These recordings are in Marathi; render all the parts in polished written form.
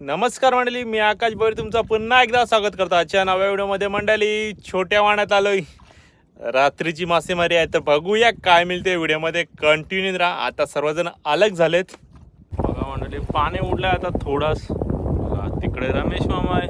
नमस्कार मंडळी, मी आकाश भोईर तुमचं पुन्हा एकदा स्वागत करतो आजच्या नव्या व्हिडिओमध्ये. मंडळी, छोट्या वाण्यात आलोय, रात्रीची मासेमारी आहे. तर बघूया काय मिळते व्हिडिओमध्ये, कंटिन्यू राहा. आता सर्वजण अलग झालेत. बघा मंडळी, पाणी उडलंय आता थोडाच. तिकडे रमेश मामा आहे,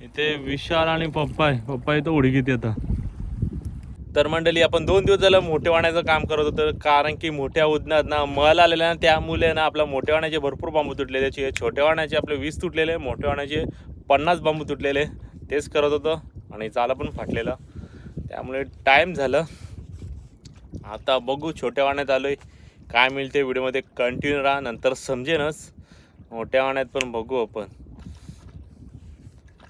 इथे विशाल आणि पप्पा आहे. पप्पा इथं उडीत येतात. तर मंडळी, आपण 2 दिवस झालं मोठ्या वाण्याचं काम करत होतो, कारण की मोठ्या उदनात ना मल आलेला ना, त्यामुळे ना आपल्या मोठ्या वाण्याचे भरपूर बांबू तुटलेले. त्याचे छोट्या वाण्याचे आपले 20 तुटलेले, मोठ्या वाण्याचे 50 बांबू तुटलेले. तेच करत होतो आणि चाला पण फाटलेला, त्यामुळे टाईम झालं. आता बघू, छोट्या वाण्यात आलोय, काय मिळते व्हिडिओमध्ये कंटिन्यू राहा, नंतर समजेनच. मोठ्या वाण्यात पण बघू आपण.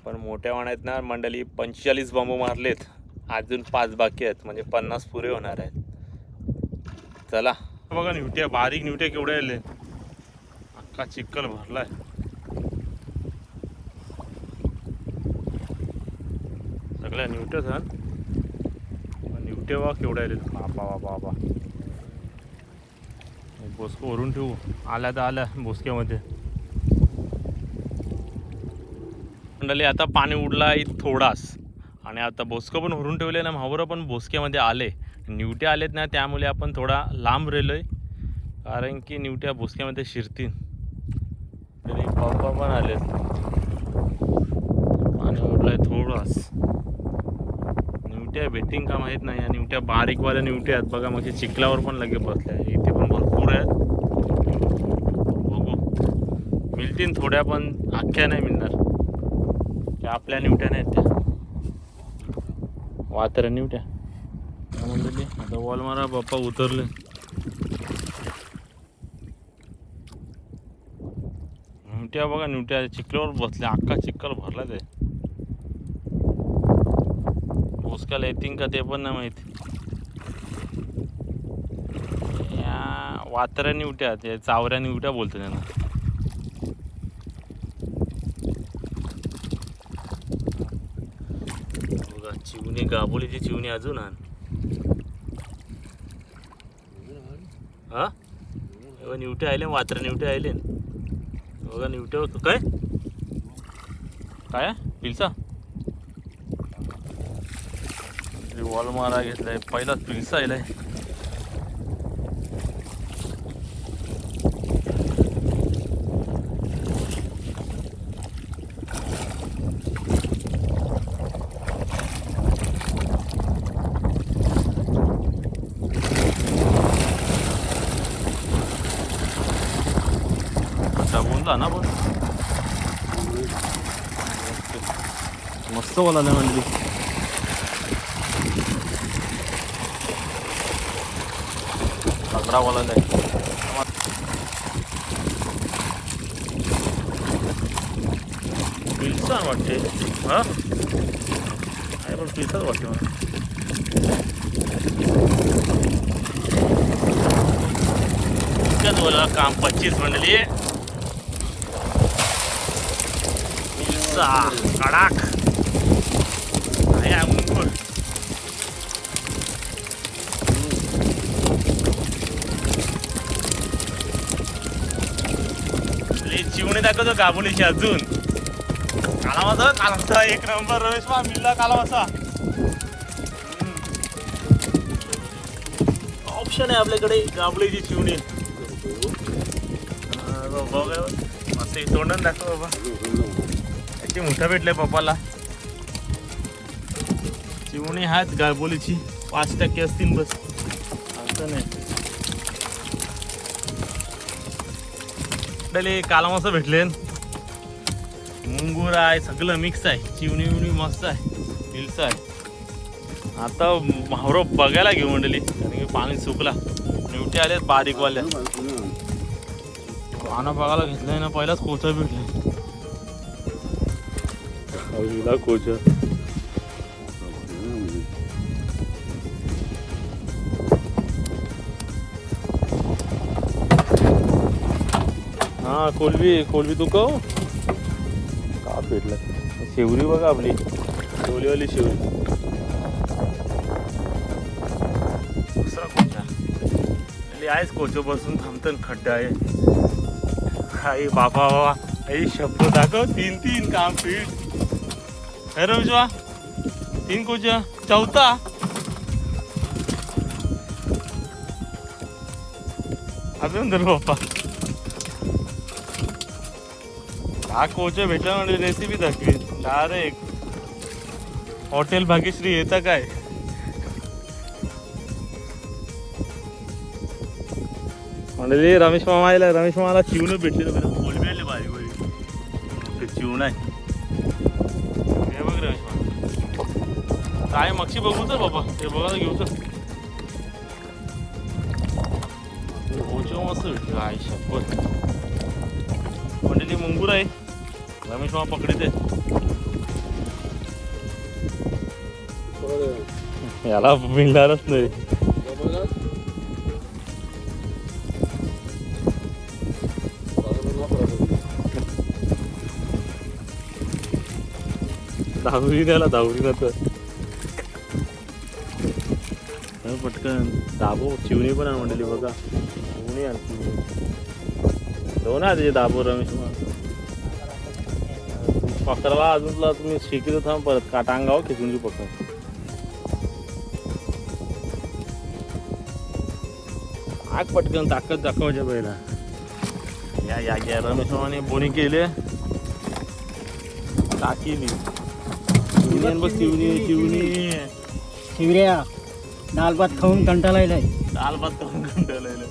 पण मोठ्या वाण्यात ना मंडळी 45 बांबू मारलेत, अजून 5 बाकी आहेत, म्हणजे 50 पुरे होणार आहेत. चला बघा, निवट्या, बारीक निवट्या केवढ्या आले, अख्खा चिखल भरलाय. सगळ्या निवट्याच हा, निवट्या बघा केवढ्या आले. बाबा बाबा बाबा, बोसकं भरून ठेवू. आल्या तर आल्या बोसक्यामध्ये. मंडळी, आता पाणी उडलाय थोडाच, आणि आता बोसकं पण भरून ठेवले ना, म्हावरं पण बोसक्यामध्ये आले. निवट्या आलेत ना, त्यामुळे आपण थोडा लांब राहिलोय, कारण की निवट्या बोसक्यामध्ये शिरतील. तरी पप्पा पण आलेत. पाणी उडलाय थोडाच. निवट्या भेटिंग का माहीत नाही. या निवट्या बारीकवाल्या निवट्या आहेत बघा, मग चिखलावर पण लगे बसल्या. इथे पण भरपूर आहेत. बघू, मिळतील थोड्या, पण अख्ख्या नाही मिळणार. त्या आपल्या निवट्या नाहीत, त्या वातर निवट्या. आता वॉल मारा, बाप्पा उतरले. निवट्या बघा, निवट्या चिखलावर बसल्या, अख्खा चिखल भरला. ते बोसक्याला येतील का ते पण नाही माहिती. या वातऱ्या निवट्या, ते चावऱ्या निवट्या बोलतो त्यांना. बघा चिवणी, गाबोलीची चिवणी अजून आण. हा निवटे आले, वात्र निवटे आले बघा. निवटे होतो काय काय पिलसा वॉल मारा घेतलाय, पहिलाच पिलसा आलाय. बोलला ना पण मस्त बोला नाही म्हणजे. तगडा बोला नाही, पिलसा वाटते. हा आहे पण पिलसाच वाटते मला. इतकंच बोला काम 25 म्हणली. कडाक चिवणी दाखवतो गाबोलीची अजून. कालामासा, कालामासा एक नंबर. रमेश मा मिळला कालामासा. ऑप्शन आहे आपल्याकडे, गाबोलीची चिवणी. बघा मस्त तोंडून दाखव बाबा. मोठा भेटलाय पप्पाला. चिवणी आहेत गाबोलीची, 5% असतील बस, असं नाही. कालामासा भेटले, मुंगूर आहे, सगळं मिक्स आहे. चिवणी विवणी मस्त आहे, हिलसा आहे. आता म्हावरं बघायला घेऊ मंडळी, कारण की पाणी सुकला. निवटे आले बारीकवाल्या. पानं बघायला घेतलंय ना, पहिलाच कोचा भेटले. कोचा हा, कोलबी कोलबी तू का भेटला. शेवरी बघा आपली, कोलीवाली शेवरी. दुसरा कोचा आहेच, कोचो बसून थांबतं, खड्डा आहे. आई बाबा बाबा, आई शब्द दाखव 3-3 काम फिट. अरे विश्वा 3 कुछ चौथा. अभिनंदन बाप्पा. हा कोच भेटला म्हणजे रेसिपी दाखवी डायरेक्ट हॉटेल भाग्यश्री येतं काय. म्हणजे रमेश मामा आला. रमेश मामाला चिवणं भेटले ना कोलबी आले बारीक चिवण आहे. हे बघ रमेश मामा काय मक्षी बघू तर बाबा ते बघा घेऊ तर मस्त भेटले काय शपथ. म्हणजे ती मुंगूर आहे. रमेश मामा पकडते याला मिळणारच नाही. धावरी त्याला धावरी ना तर पटकन दाबो. चिवणी पण म्हणली बघा चिवणी आणली दोन आहे त्याचे दाबो. रमेश पकडला अजून तुला तुम्ही शिकतो थांब परत काटा अंगाव खेचून पकड. आग पटकन ताकद दाखवायच्या पहिला. या या या रमेश मामाने बोनी केले टाकीली बघ. चिवणी चिवणी शिवऱ्या दाल भात खाऊन कंटाळायलाय. दाल भात खाऊन कंटाळायला.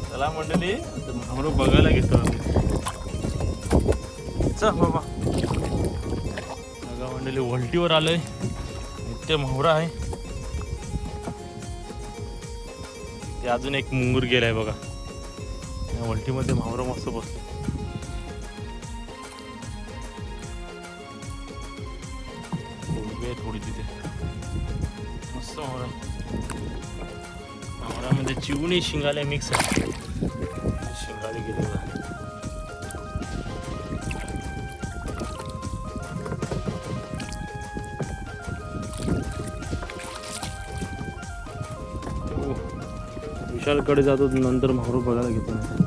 त्याला मंडळी भावरो बघायला घेतो आम्ही. चल बाबा बघा मंडळी वलटीवर आलोय. नित्य मावरा आहे. ते अजून एक मुंगूर गेलाय बघा. या वलटीमध्ये मावरा मस्त बसतो. थोडी तिथे मस्त मावरा. मावरामध्ये चिवणी शिंगाले मिक्स आहे. शिंगाले गेले बघा. विशालकडे जातो नंतर मावरू बघायला घेतो.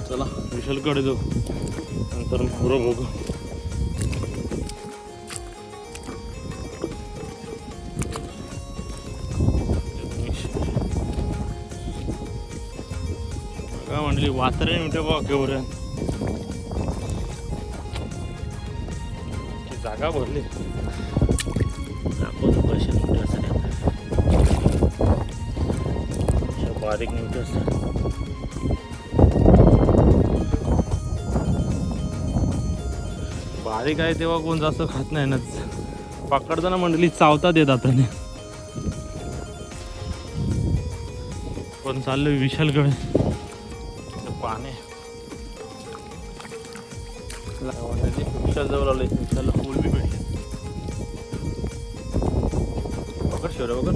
चला विशालकडे जाऊ नंतर मावरं बघू. काय म्हणली वासरे मोठे बघ केवढ्या जागा भरली. दाखवतो पैसे मोठ्यासाठी बारीक मोठे असतात. बारीक आहे तेव्हा कोण जास्त खात नाही ना. पकडताना मंडळी चावता देत आता पण चाललोय विशालकडे. पाणी विशाल जवळ आलोय. विशालला फुल बी भेटले. पकड शिवरा पकड.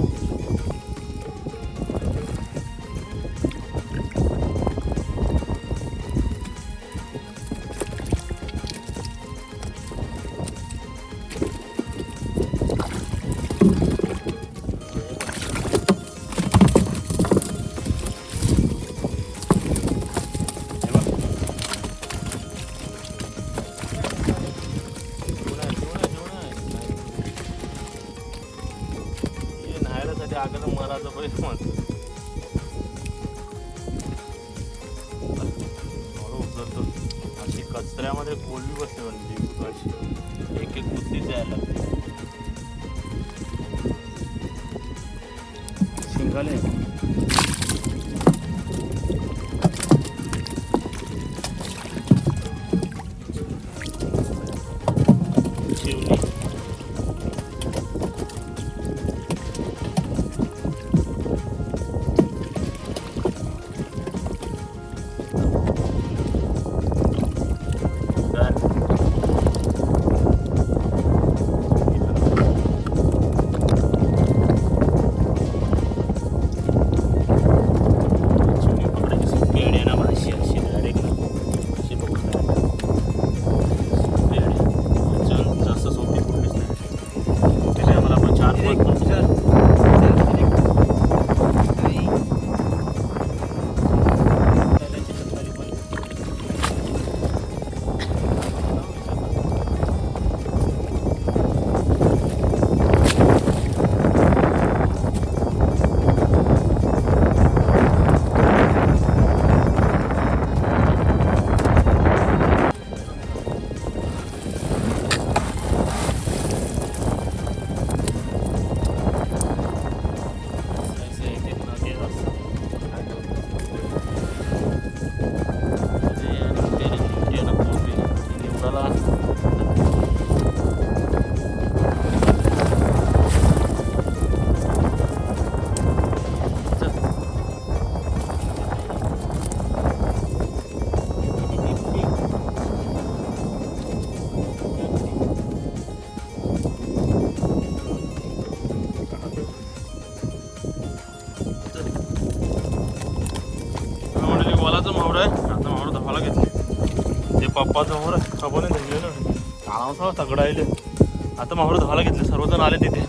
आगलं मराचं पैसे म्हणतो. उचलतो अशी कचऱ्यामध्ये कोलबी बसते म्हणजे अशी एक एक बुद्धी द्यायला लागते. शिंगाले शिवली. वालाचं मावडं आहे. आता मावडं धावाला घेतले. ते पप्पाचं मोर आहे. खबर नाही धरले ना. काळाचा तगडा आहे. आता मावडं धावाला घेतले. सर्वजण आले तिथे.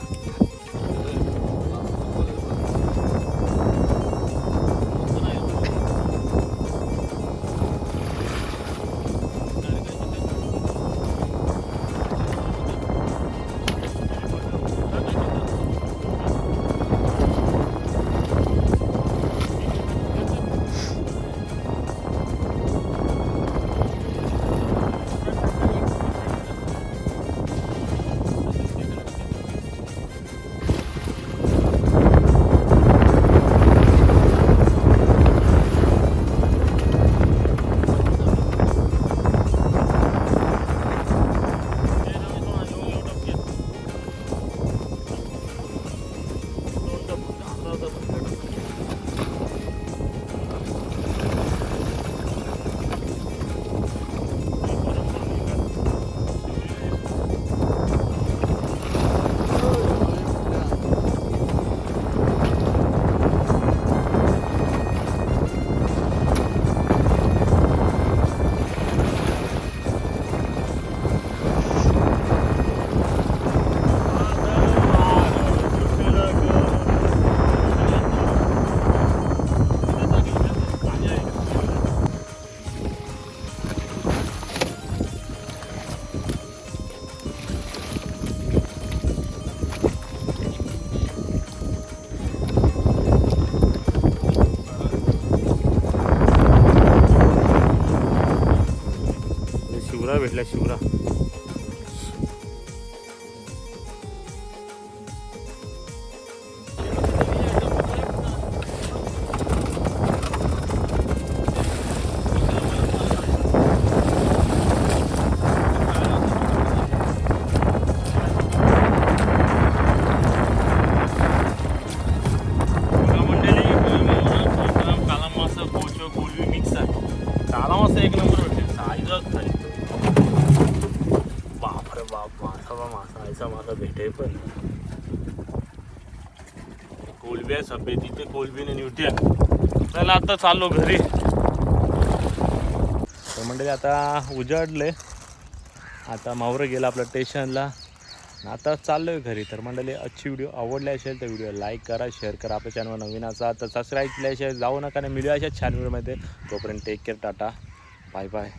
शिवरा भेटला शिवरा. काला मासा एक नंबर भेटले. साईजच खाली. बापरे बाप. मासा ऐसा मासा भेटे पण. कोलब्या सभ्य तिथे कोलबीने निवट्या. चला आता चाललो घरी. तर मंडळी आता उजाडले. आता मावरं गेला आपल्या स्टेशनला. आता चाललोय घरी. तर मंडळी आजची व्हिडिओ आवडली असेल तर व्हिडिओ लाईक करा, शेअर करा. आपल्या चॅनलवर नवीन असा तर सबस्क्राईब केल्याशिवाय जाऊ नका. आणि मिळूया अशा छान व्हिडिओमध्ये. तोपर्यंत take care. Tata bye bye.